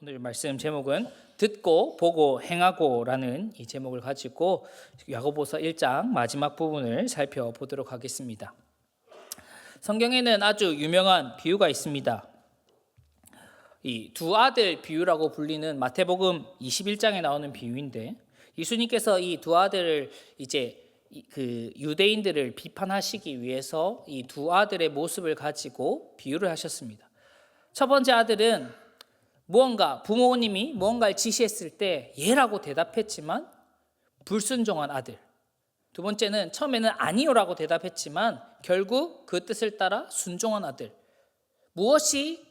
오늘 말씀 제목은 듣고 보고 행하고라는 이 제목을 가지고 야고보서 1장 마지막 부분을 살펴보도록 하겠습니다. 성경에는 아주 유명한 비유가 있습니다. 이 두 아들 비유라고 불리는 마태복음 21장에 나오는 비유인데, 예수님께서 이 두 아들을 그 유대인들을 비판하시기 위해서 이 두 아들의 모습을 가지고 비유를 하셨습니다. 첫 번째 아들은 부모님이 무언가를 지시했을 때 예라고 대답했지만 불순종한 아들. 두 번째는 처음에는 아니요라고 대답했지만 결국 그 뜻을 따라 순종한 아들. 무엇이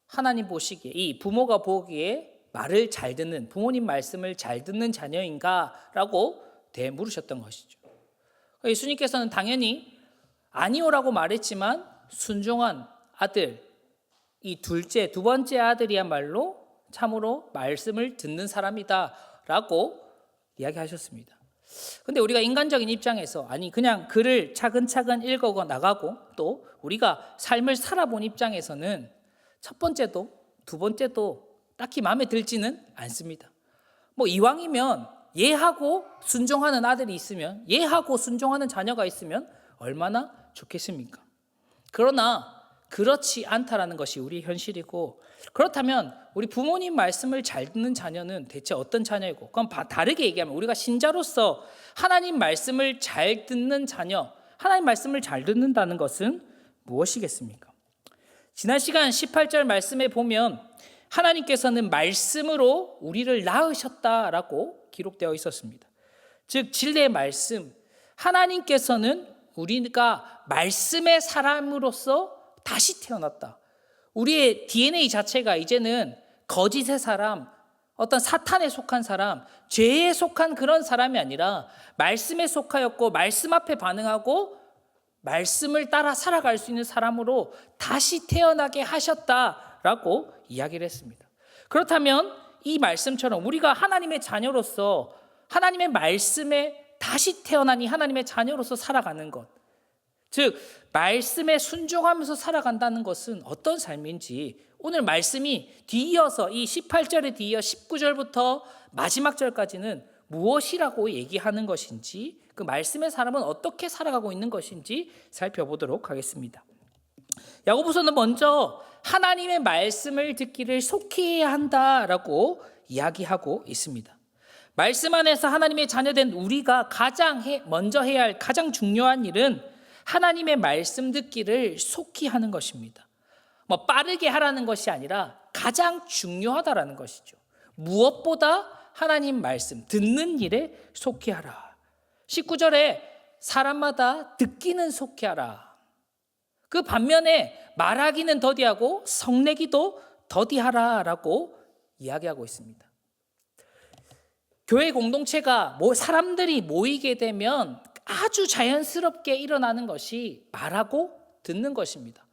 하나님 보시기에, 이 부모가 보기에 말을 잘 듣는, 부모님 말씀을 잘 듣는 자녀인가? 라고 되물으셨던 것이죠. 예수님께서는 당연히 아니요라고 말했지만 순종한 아들, 이 두 번째 아들이야말로 참으로 말씀을 듣는 사람이다 라고 이야기하셨습니다. 근데 우리가 인간적인 입장에서, 그냥 글을 차근차근 읽어 나가고 또 우리가 삶을 살아본 입장에서는 첫 번째도 두 번째도 딱히 마음에 들지는 않습니다. 이왕이면 예하고 순종하는 아들이 있으면, 예하고 순종하는 자녀가 있으면 얼마나 좋겠습니까? 그러나 그렇지 않다라는 것이 우리 현실이고, 그렇다면 우리 부모님 말씀을 잘 듣는 자녀는 대체 어떤 자녀이고, 그럼 다르게 얘기하면 우리가 신자로서 하나님 말씀을 잘 듣는 자녀, 하나님 말씀을 잘 듣는다는 것은 무엇이겠습니까? 지난 시간 18절 말씀에 보면 하나님께서는 말씀으로 우리를 낳으셨다라고 기록되어 있었습니다. 즉 진리의 말씀, 하나님께서는 우리가 말씀의 사람으로서 다시 태어났다. 우리의 DNA 자체가 이제는 거짓의 사람, 어떤 사탄에 속한 사람, 죄에 속한 그런 사람이 아니라 말씀에 속하였고 말씀 앞에 반응하고 말씀을 따라 살아갈 수 있는 사람으로 다시 태어나게 하셨다라고 이야기를 했습니다. 그렇다면 이 말씀처럼 우리가 하나님의 자녀로서 하나님의 말씀에 다시 태어나니 하나님의 자녀로서 살아가는 것, 즉 말씀에 순종하면서 살아간다는 것은 어떤 삶인지, 오늘 말씀이 뒤이어서 이 18절에 뒤이어 19절부터 마지막 절까지는 무엇이라고 얘기하는 것인지, 그 말씀의 사람은 어떻게 살아가고 있는 것인지 살펴보도록 하겠습니다. 야고보서는 먼저 하나님의 말씀을 듣기를 속히 해야 한다라고 이야기하고 있습니다. 말씀 안에서 하나님의 자녀된 우리가 먼저 해야 할 가장 중요한 일은 하나님의 말씀 듣기를 속히 하는 것입니다. 빠르게 하라는 것이 아니라 가장 중요하다라는 것이죠. 무엇보다 하나님 말씀 듣는 일에 속히 하라. 19절에 사람마다 듣기는 속히 하라. 그 반면에 말하기는 더디하고 성내기도 더디하라라고 이야기하고 있습니다. 교회 공동체가 사람들이 모이게 되면 아주 자연스럽게 일어나는 것이 말하고 듣는 것입니다.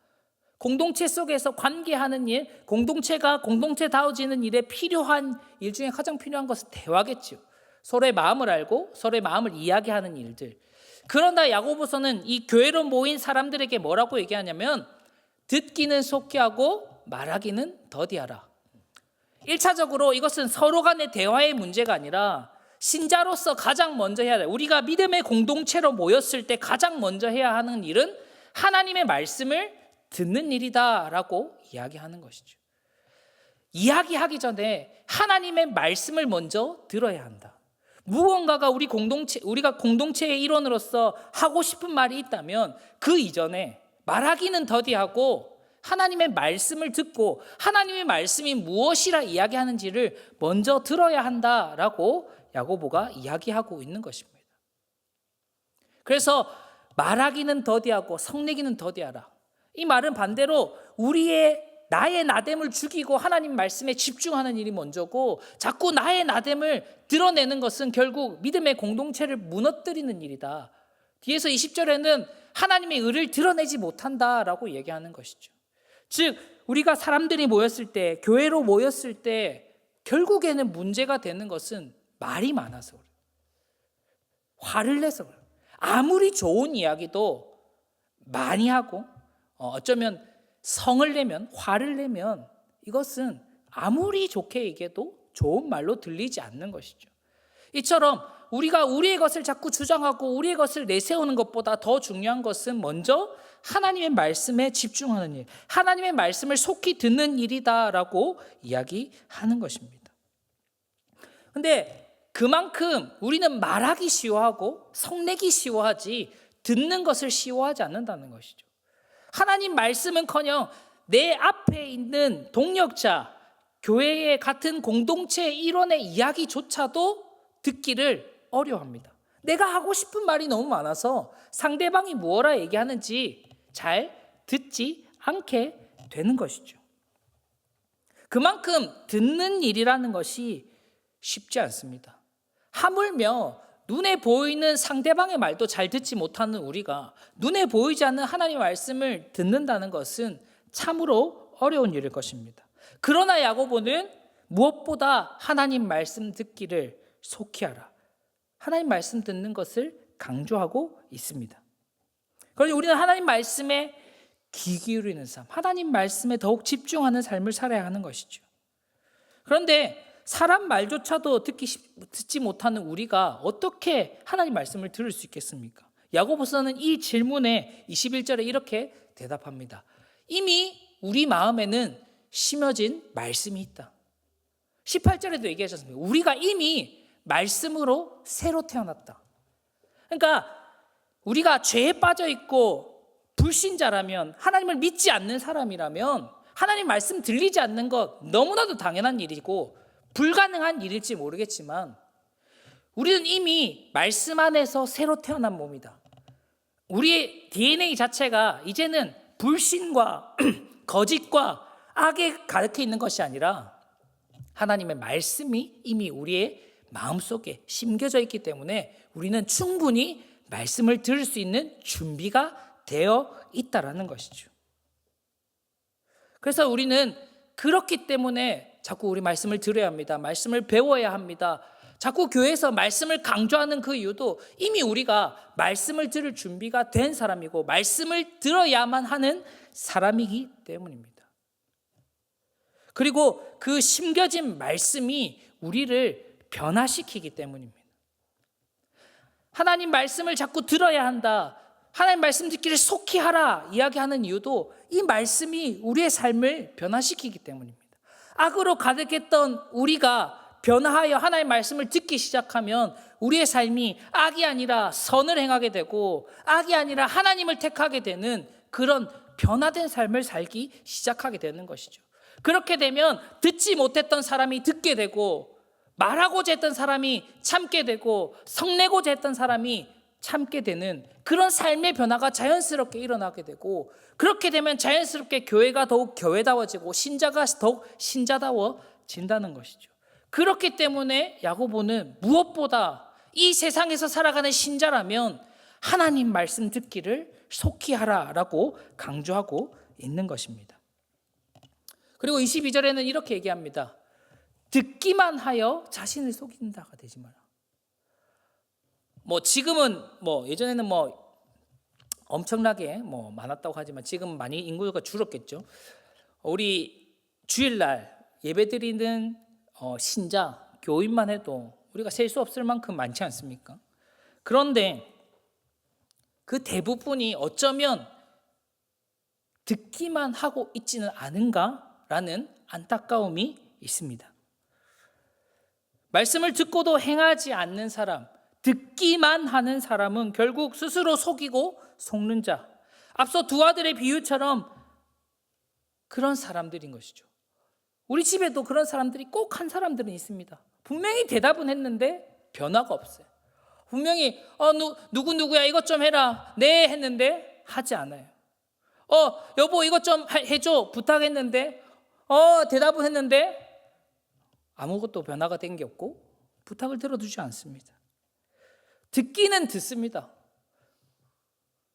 공동체 속에서 관계하는 일, 공동체다워지는 일에 필요한 일 중에 가장 필요한 것은 대화겠죠. 서로의 마음을 알고 서로의 마음을 이야기하는 일들. 그러나 야고보서는 이 교회로 모인 사람들에게 뭐라고 얘기하냐면 듣기는 속히 하고 말하기는 더디하라. 1차적으로 이것은 서로 간의 대화의 문제가 아니라 신자로서 가장 먼저 해야 돼. 우리가 믿음의 공동체로 모였을 때 가장 먼저 해야 하는 일은 하나님의 말씀을 듣는 일이다라고 이야기하는 것이죠. 이야기하기 전에 하나님의 말씀을 먼저 들어야 한다. 무언가가 우리가 공동체의 일원으로서 하고 싶은 말이 있다면 그 이전에 말하기는 더디하고 하나님의 말씀을 듣고 하나님의 말씀이 무엇이라 이야기하는지를 먼저 들어야 한다라고 야고보가 이야기하고 있는 것입니다. 그래서 말하기는 더디하고 성내기는 더디하라. 이 말은 반대로 나의 나됨을 죽이고 하나님 말씀에 집중하는 일이 먼저고, 자꾸 나의 나됨을 드러내는 것은 결국 믿음의 공동체를 무너뜨리는 일이다. 뒤에서 20절에는 하나님의 의를 드러내지 못한다라고 얘기하는 것이죠. 즉 우리가 사람들이 모였을 때, 교회로 모였을 때 결국에는 문제가 되는 것은 말이 많아서 그래요. 화를 내서 그래요. 아무리 좋은 이야기도 많이 하고 어쩌면 성을 내면, 화를 내면 이것은 아무리 좋게 얘기해도 좋은 말로 들리지 않는 것이죠. 이처럼 우리가 우리의 것을 자꾸 주장하고 우리의 것을 내세우는 것보다 더 중요한 것은 먼저 하나님의 말씀에 집중하는 일, 하나님의 말씀을 속히 듣는 일이다라고 이야기하는 것입니다. 근데 그만큼 우리는 말하기 쉬워하고 성내기 쉬워하지 듣는 것을 쉬워하지 않는다는 것이죠. 하나님 말씀은커녕 내 앞에 있는 동력자, 교회의 같은 공동체의 일원의 이야기조차도 듣기를 어려워합니다. 내가 하고 싶은 말이 너무 많아서 상대방이 무엇라 얘기하는지 잘 듣지 않게 되는 것이죠. 그만큼 듣는 일이라는 것이 쉽지 않습니다. 하물며 눈에 보이는 상대방의 말도 잘 듣지 못하는 우리가 눈에 보이지 않는 하나님의 말씀을 듣는다는 것은 참으로 어려운 일일 것입니다. 그러나 야고보는 무엇보다 하나님 말씀 듣기를 속히 하라, 하나님 말씀 듣는 것을 강조하고 있습니다. 그러니 우리는 하나님 말씀에 귀 기울이는 삶, 하나님 말씀에 더욱 집중하는 삶을 살아야 하는 것이죠. 그런데 사람 말조차도 듣지 못하는 우리가 어떻게 하나님 말씀을 들을 수 있겠습니까? 야고보서는 이 질문에 21절에 이렇게 대답합니다. 이미 우리 마음에는 심어진 말씀이 있다. 18절에도 얘기하셨습니다. 우리가 이미 말씀으로 새로 태어났다. 그러니까 우리가 죄에 빠져 있고 불신자라면, 하나님을 믿지 않는 사람이라면 하나님 말씀 들리지 않는 것 너무나도 당연한 일이고 불가능한 일일지 모르겠지만 우리는 이미 말씀 안에서 새로 태어난 몸이다. 우리의 DNA 자체가 이제는 불신과 거짓과 악에 가득해 있는 것이 아니라 하나님의 말씀이 이미 우리의 마음속에 심겨져 있기 때문에 우리는 충분히 말씀을 들을 수 있는 준비가 되어 있다라는 것이죠. 그래서 우리는 그렇기 때문에 자꾸 우리 말씀을 들어야 합니다. 말씀을 배워야 합니다. 자꾸 교회에서 말씀을 강조하는 그 이유도 이미 우리가 말씀을 들을 준비가 된 사람이고 말씀을 들어야만 하는 사람이기 때문입니다. 그리고 그 심겨진 말씀이 우리를 변화시키기 때문입니다. 하나님 말씀을 자꾸 들어야 한다, 하나님 말씀 듣기를 속히 하라 이야기하는 이유도 이 말씀이 우리의 삶을 변화시키기 때문입니다. 악으로 가득했던 우리가 변화하여 하나님의 말씀을 듣기 시작하면 우리의 삶이 악이 아니라 선을 행하게 되고 악이 아니라 하나님을 택하게 되는 그런 변화된 삶을 살기 시작하게 되는 것이죠. 그렇게 되면 듣지 못했던 사람이 듣게 되고 말하고자 했던 사람이 참게 되고 성내고자 했던 사람이 참게 되는 그런 삶의 변화가 자연스럽게 일어나게 되고, 그렇게 되면 자연스럽게 교회가 더욱 교회다워지고 신자가 더욱 신자다워진다는 것이죠. 그렇기 때문에 야고보는 무엇보다 이 세상에서 살아가는 신자라면 하나님 말씀 듣기를 속히 하라라고 강조하고 있는 것입니다. 그리고 22절에는 이렇게 얘기합니다. 듣기만 하여 자신을 속인다가 되지 마라. 지금은 예전에는 엄청나게 많았다고 하지만 지금 많이 인구가 줄었겠죠. 우리 주일날 예배드리는 신자, 교인만 해도 우리가 셀 수 없을 만큼 많지 않습니까? 그런데 그 대부분이 어쩌면 듣기만 하고 있지는 않은가라는 안타까움이 있습니다. 말씀을 듣고도 행하지 않는 사람, 듣기만 하는 사람은 결국 스스로 속이고 속는 자, 앞서 두 아들의 비유처럼 그런 사람들인 것이죠. 우리 집에도 그런 사람들이 꼭 한 사람들은 있습니다. 분명히 대답은 했는데 변화가 없어요. 분명히 누구야 이것 좀 해라 네 했는데 하지 않아요. 여보 이것 좀 해줘 부탁했는데 대답은 했는데 아무것도 변화가 된 게 없고 부탁을 들어주지 않습니다. 듣기는 듣습니다.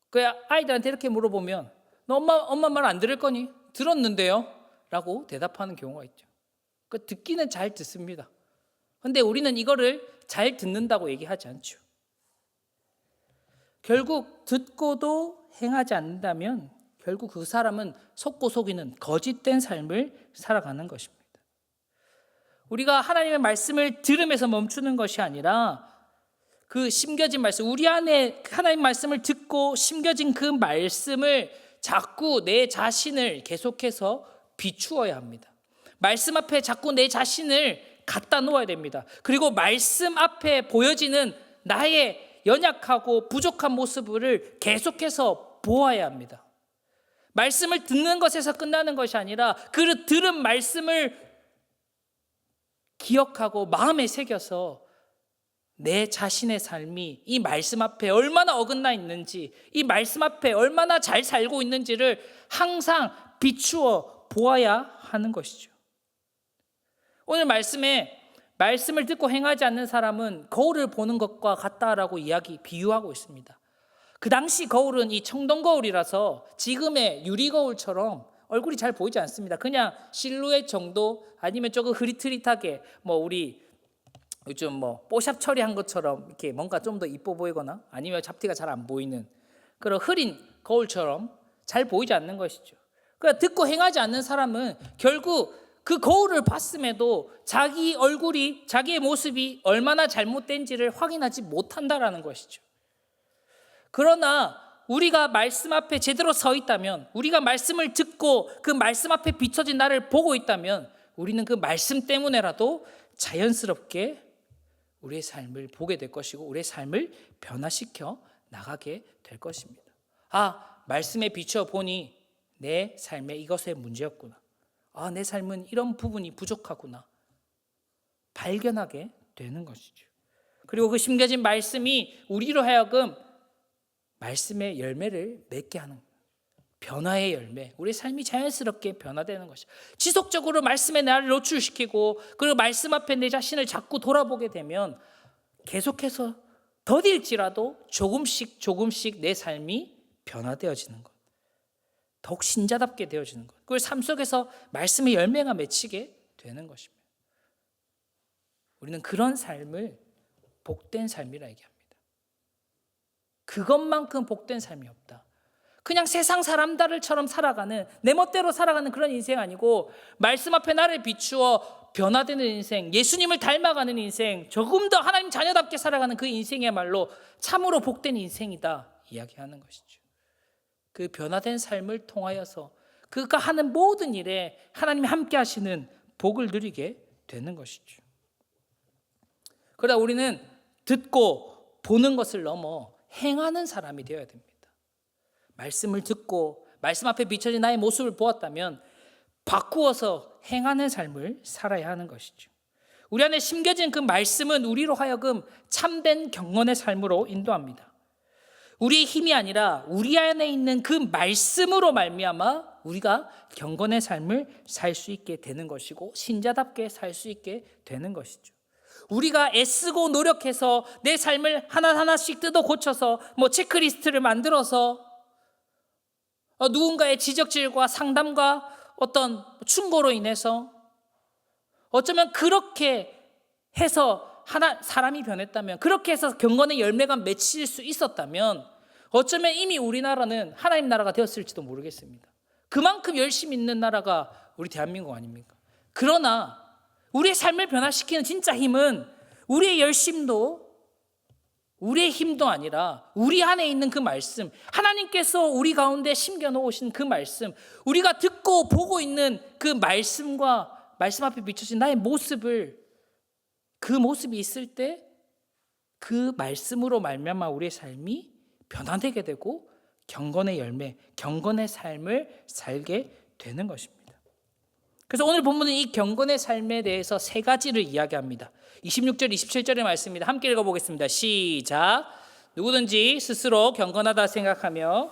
그 아이들한테 이렇게 물어보면 너 엄마 말 안 들을 거니? 들었는데요? 라고 대답하는 경우가 있죠. 그 듣기는 잘 듣습니다. 그런데 우리는 이거를 잘 듣는다고 얘기하지 않죠. 결국 듣고도 행하지 않는다면 결국 그 사람은 속고 속이는 거짓된 삶을 살아가는 것입니다. 우리가 하나님의 말씀을 들으면서 멈추는 것이 아니라 그 심겨진 말씀, 우리 안에 하나님 말씀을 듣고 심겨진 그 말씀을 자꾸 내 자신을 계속해서 비추어야 합니다. 말씀 앞에 자꾸 내 자신을 갖다 놓아야 됩니다. 그리고 말씀 앞에 보여지는 나의 연약하고 부족한 모습을 계속해서 보아야 합니다. 말씀을 듣는 것에서 끝나는 것이 아니라 그 들은 말씀을 기억하고 마음에 새겨서 내 자신의 삶이 이 말씀 앞에 얼마나 어긋나 있는지, 이 말씀 앞에 얼마나 잘 살고 있는지를 항상 비추어 보아야 하는 것이죠. 오늘 말씀을 듣고 행하지 않는 사람은 거울을 보는 것과 같다라고 비유하고 있습니다. 그 당시 거울은 이 청동 거울이라서 지금의 유리 거울처럼 얼굴이 잘 보이지 않습니다. 그냥 실루엣 정도, 아니면 조금 흐릿흐릿하게 우리 요즘 뽀샵 처리한 것처럼 이렇게 뭔가 좀 더 이뻐 보이거나 아니면 잡티가 잘 안 보이는 그런 흐린 거울처럼 잘 보이지 않는 것이죠. 그러니까 듣고 행하지 않는 사람은 결국 그 거울을 봤음에도 자기 얼굴이, 자기의 모습이 얼마나 잘못된지를 확인하지 못한다라는 것이죠. 그러나 우리가 말씀 앞에 제대로 서 있다면, 우리가 말씀을 듣고 그 말씀 앞에 비춰진 나를 보고 있다면 우리는 그 말씀 때문에라도 자연스럽게 우리의 삶을 보게 될 것이고 우리의 삶을 변화시켜 나가게 될 것입니다. 말씀에 비추어 보니 내 삶에 이것의 문제였구나. 내 삶은 이런 부분이 부족하구나. 발견하게 되는 것이죠. 그리고 그 심겨진 말씀이 우리로 하여금 말씀의 열매를 맺게 하는 거예요. 변화의 열매, 우리 삶이 자연스럽게 변화되는 것이죠. 지속적으로 말씀에 나를 노출시키고 그리고 말씀 앞에 내 자신을 자꾸 돌아보게 되면 계속해서 더딜지라도 조금씩 내 삶이 변화되어지는 것, 더욱 신자답게 되어지는 것, 그걸 삶 속에서 말씀의 열매가 맺히게 되는 것입니다. 우리는 그런 삶을 복된 삶이라 얘기합니다. 그것만큼 복된 삶이 없다. 그냥 세상 사람들처럼 살아가는, 내 멋대로 살아가는 그런 인생 아니고 말씀 앞에 나를 비추어 변화되는 인생, 예수님을 닮아가는 인생, 조금 더 하나님 자녀답게 살아가는 그 인생이야말로 참으로 복된 인생이다 이야기하는 것이죠. 그 변화된 삶을 통하여서 그가 하는 모든 일에 하나님이 함께 하시는 복을 누리게 되는 것이죠. 그러다 우리는 듣고 보는 것을 넘어 행하는 사람이 되어야 됩니다. 말씀을 듣고 말씀 앞에 비춰진 나의 모습을 보았다면 바꾸어서 행하는 삶을 살아야 하는 것이죠. 우리 안에 심겨진 그 말씀은 우리로 하여금 참된 경건의 삶으로 인도합니다. 우리의 힘이 아니라 우리 안에 있는 그 말씀으로 말미암아 우리가 경건의 삶을 살 수 있게 되는 것이고 신자답게 살 수 있게 되는 것이죠. 우리가 애쓰고 노력해서 내 삶을 하나하나씩 뜯어 고쳐서 체크리스트를 만들어서 누군가의 지적질과 상담과 어떤 충고로 인해서 어쩌면 그렇게 해서 사람이 변했다면, 그렇게 해서 경건의 열매가 맺힐 수 있었다면 어쩌면 이미 우리나라는 하나님 나라가 되었을지도 모르겠습니다. 그만큼 열심히 있는 나라가 우리 대한민국 아닙니까? 그러나 우리의 삶을 변화시키는 진짜 힘은 우리의 열심도 우리의 힘도 아니라 우리 안에 있는 그 말씀, 하나님께서 우리 가운데 심겨놓으신 그 말씀, 우리가 듣고 보고 있는 그 말씀과 말씀 앞에 비춰진 나의 모습을, 그 모습이 있을 때 그 말씀으로 말미암아 우리의 삶이 변화되게 되고 경건의 열매, 경건의 삶을 살게 되는 것입니다. 그래서 오늘 본문은 이 경건의 삶에 대해서 세 가지를 이야기합니다. 26절, 27절의 말씀입니다. 함께 읽어보겠습니다. 시작. 누구든지 스스로 경건하다 생각하며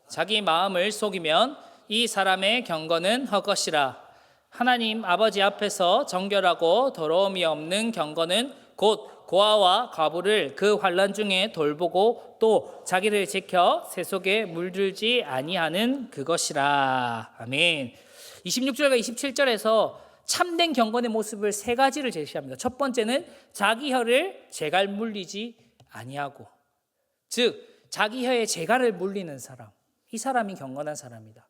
자기 마음을 속이면 이 사람의 경건은 헛것이라. 하나님 아버지 앞에서 정결하고 더러움이 없는 경건은 곧 고아와 과부를 그 환난 중에 돌보고 또 자기를 지켜 새 속에 물들지 아니하는 그것이라. 아멘. 26절과 27절에서 참된 경건의 모습을 세 가지를 제시합니다. 첫 번째는 자기 혀를 재갈 물리지 아니하고, 즉 자기 혀에 재갈을 물리는 사람, 이 사람이 경건한 사람이다.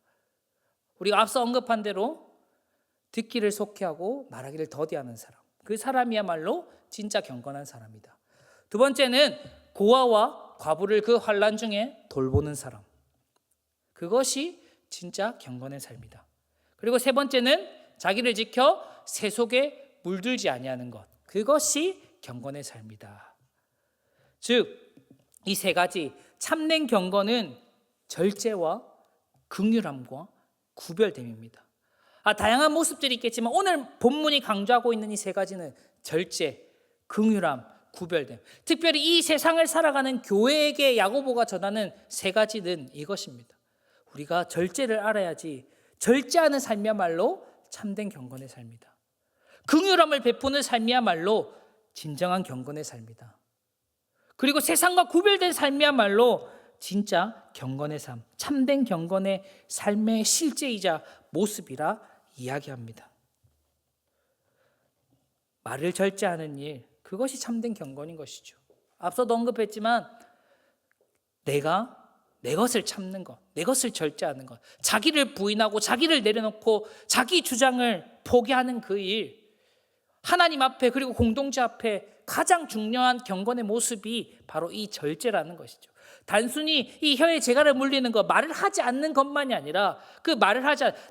우리가 앞서 언급한 대로 듣기를 속히하고 말하기를 더디하는 사람. 그 사람이야말로 진짜 경건한 사람이다. 두 번째는 고아와 과부를 그 환난 중에 돌보는 사람. 그것이 진짜 경건의 삶이다. 그리고 세 번째는 자기를 지켜 세속에 물들지 아니하는 것. 그것이 경건의 삶이다. 즉 이 세 가지 참된 경건은 절제와 긍휼함과 구별됨입니다. 다양한 모습들이 있겠지만 오늘 본문이 강조하고 있는 이 세 가지는 절제, 긍휼함, 구별됨. 특별히 이 세상을 살아가는 교회에게 야고보가 전하는 세 가지는 이것입니다. 우리가 절제를 알아야지 절제하는 삶이야말로 참된 경건의 삶이다. 긍휼함을 베푸는 삶이야말로 진정한 경건의 삶이다. 그리고 세상과 구별된 삶이야말로 진짜 경건의 삶, 참된 경건의 삶의 실제이자 모습이라 이야기합니다. 말을 절제하는 일, 그것이 참된 경건인 것이죠. 앞서도 언급했지만 내가 내 것을 참는 것, 내 것을 절제하는 것, 자기를 부인하고 자기를 내려놓고 자기 주장을 포기하는 그 일, 하나님 앞에 그리고 공동체 앞에 가장 중요한 경건의 모습이 바로 이 절제라는 것이죠. 단순히 이 혀에 재갈을 물리는 것, 말을 하지 않는 것만이 아니라 그 말을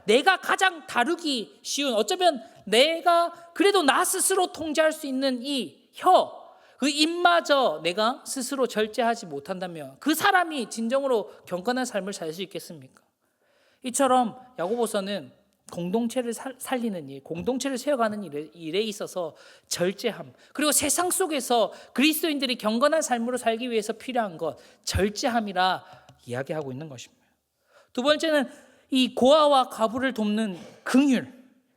내가 가장 다루기 쉬운, 어쩌면 내가 그래도 나 스스로 통제할 수 있는 이 혀, 그 입마저 내가 스스로 절제하지 못한다면 그 사람이 진정으로 경건한 삶을 살 수 있겠습니까? 이처럼 야고보서는 공동체를 살리는 일, 공동체를 세워가는 일에 있어서 절제함, 그리고 세상 속에서 그리스도인들이 경건한 삶으로 살기 위해서 필요한 것, 절제함이라 이야기하고 있는 것입니다. 두 번째는 이 고아와 과부를 돕는 긍휼,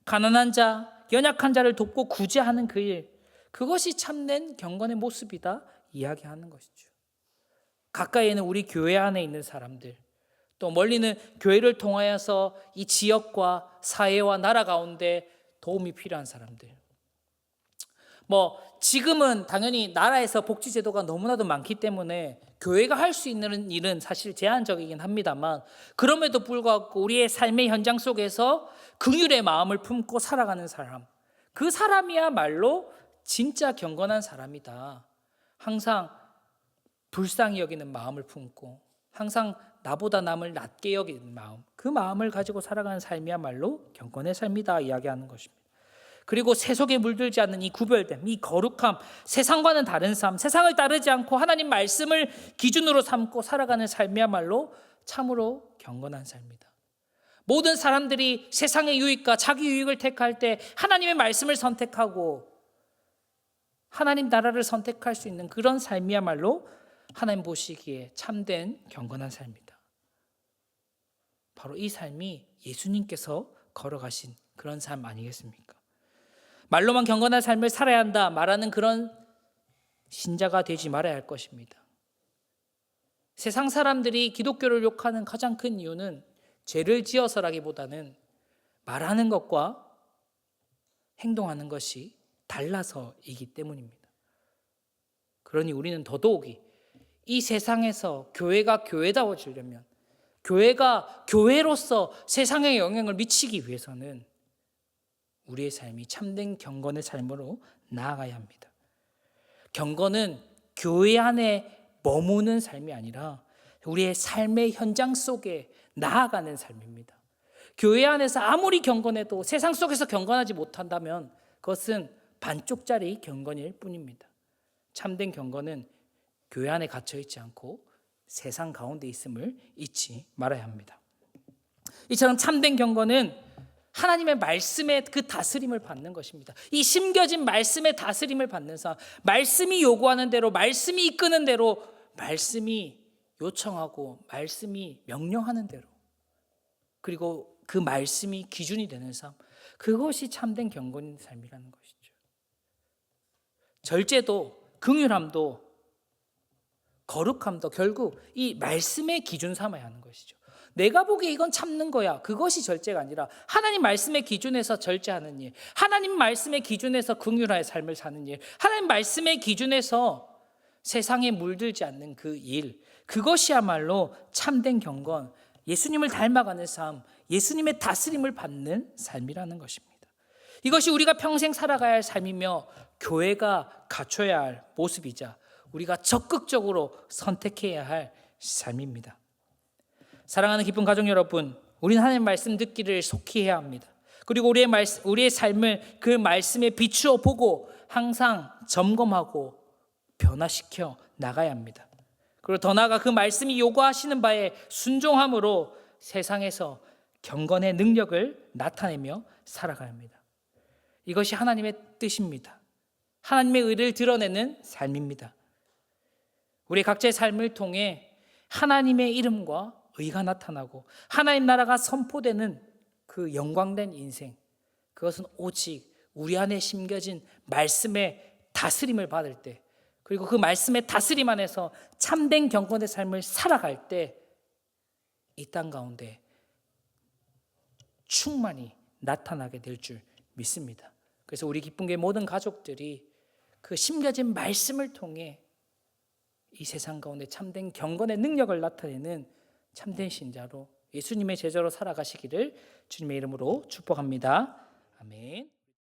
가난한 자, 연약한 자를 돕고 구제하는 그 일, 그것이 참된 경건의 모습이다 이야기하는 것이죠. 가까이에는 우리 교회 안에 있는 사람들, 또 멀리는 교회를 통하여서 이 지역과 사회와 나라 가운데 도움이 필요한 사람들. 지금은 당연히 나라에서 복지제도가 너무나도 많기 때문에 교회가 할 수 있는 일은 사실 제한적이긴 합니다만, 그럼에도 불구하고 우리의 삶의 현장 속에서 긍휼의 마음을 품고 살아가는 사람, 그 사람이야말로 진짜 경건한 사람이다. 항상 불쌍히 여기는 마음을 품고 항상 나보다 남을 낮게 여기는 마음, 그 마음을 가지고 살아가는 삶이야말로 경건의 삶이다 이야기하는 것입니다. 그리고 세속에 물들지 않는 이 구별됨, 이 거룩함, 세상과는 다른 삶, 세상을 따르지 않고 하나님 말씀을 기준으로 삼고 살아가는 삶이야말로 참으로 경건한 삶이다. 모든 사람들이 세상의 유익과 자기 유익을 택할 때 하나님의 말씀을 선택하고 하나님 나라를 선택할 수 있는 그런 삶이야말로 하나님 보시기에 참된 경건한 삶이다. 바로 이 삶이 예수님께서 걸어가신 그런 삶 아니겠습니까? 말로만 경건한 삶을 살아야 한다 말하는 그런 신자가 되지 말아야 할 것입니다. 세상 사람들이 기독교를 욕하는 가장 큰 이유는 죄를 지어서라기보다는 말하는 것과 행동하는 것이 달라서이기 때문입니다. 그러니 우리는 더더욱이 이 세상에서 교회가 교회다워지려면, 교회가 교회로서 세상에 영향을 미치기 위해서는 우리의 삶이 참된 경건의 삶으로 나아가야 합니다. 경건은 교회 안에 머무는 삶이 아니라 우리의 삶의 현장 속에 나아가는 삶입니다. 교회 안에서 아무리 경건해도 세상 속에서 경건하지 못한다면 그것은 반쪽짜리 경건일 뿐입니다. 참된 경건은 교회 안에 갇혀 있지 않고 세상 가운데 있음을 잊지 말아야 합니다. 이처럼 참된 경건은 하나님의 말씀의 그 다스림을 받는 것입니다. 이 심겨진 말씀의 다스림을 받는 삶, 말씀이 요구하는 대로, 말씀이 이끄는 대로, 말씀이 요청하고 말씀이 명령하는 대로, 그리고 그 말씀이 기준이 되는 삶, 그것이 참된 경건의 삶이라는 것이죠. 절제도 긍휼함도 거룩함도 결국 이 말씀의 기준 삼아야 하는 것이죠. 내가 보기에 이건 참는 거야, 그것이 절제가 아니라 하나님 말씀의 기준에서 절제하는 일, 하나님 말씀의 기준에서 긍휼하의 삶을 사는 일, 하나님 말씀의 기준에서 세상에 물들지 않는 그 일, 그것이야말로 참된 경건, 예수님을 닮아가는 삶, 예수님의 다스림을 받는 삶이라는 것입니다. 이것이 우리가 평생 살아가야 할 삶이며 교회가 갖춰야 할 모습이자 우리가 적극적으로 선택해야 할 삶입니다. 사랑하는 기쁜 가족 여러분, 우리는 하나님의 말씀 듣기를 속히 해야 합니다. 그리고 우리의 삶을 그 말씀에 비추어 보고 항상 점검하고 변화시켜 나가야 합니다. 그리고 더 나아가 그 말씀이 요구하시는 바에 순종함으로 세상에서 경건의 능력을 나타내며 살아가야 합니다. 이것이 하나님의 뜻입니다. 하나님의 의를 드러내는 삶입니다. 우리 각자의 삶을 통해 하나님의 이름과 의가 나타나고 하나님 나라가 선포되는 그 영광된 인생, 그것은 오직 우리 안에 심겨진 말씀의 다스림을 받을 때, 그리고 그 말씀의 다스림 안에서 참된 경건의 삶을 살아갈 때 이 땅 가운데 충만히 나타나게 될 줄 믿습니다. 그래서 우리 기쁜교회 모든 가족들이 그 심겨진 말씀을 통해 이 세상 가운데 참된 경건의 능력을 나타내는 참된 신자로 예수님의 제자로 살아가시기를 주님의 이름으로 축복합니다. 아멘.